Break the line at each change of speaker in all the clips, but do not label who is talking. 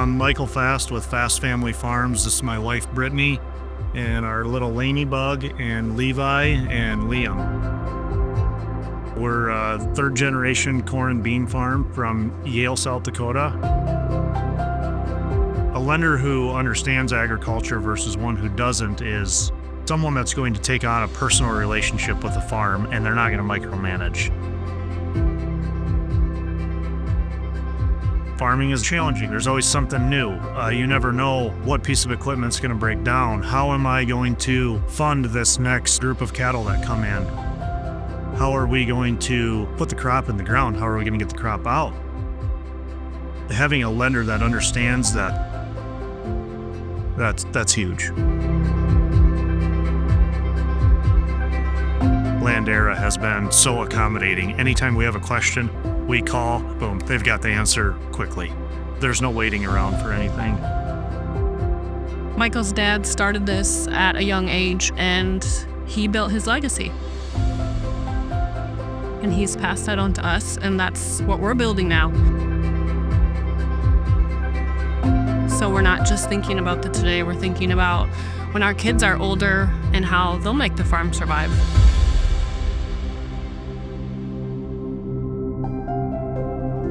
I'm Michael Fast with Fast Family Farms. This is my wife, Brittany, and our little Laney Bug, and Levi, and Liam. We're a third generation corn and bean farm from Yale, South Dakota. A lender who understands agriculture versus one who doesn't is someone that's going to take on a personal relationship with the farm, and they're not going to micromanage. Farming is challenging. There's always something new. You never know what piece of equipment's going to break down. How am I going to fund this next group of cattle that come in? How are we going to put the crop in the ground? How are we going to get the crop out? Having a lender that understands that's huge. Landera has been so accommodating. Anytime we have a question, we call, boom, they've got the answer quickly. There's no waiting around for anything.
Michael's dad started this at a young age, and he built his legacy. And he's passed that on to us, and that's what we're building now. So we're not just thinking about the today, we're thinking about when our kids are older and how they'll make the farm survive.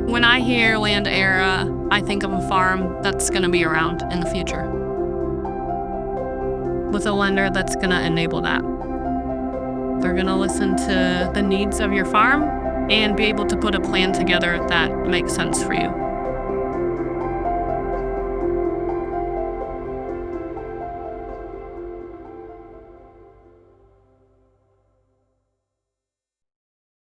When I hear Landera, I think of a farm that's going to be around in the future, with a lender that's going to enable that. They're going to listen to the needs of your farm and be able to put a plan together that makes sense for you.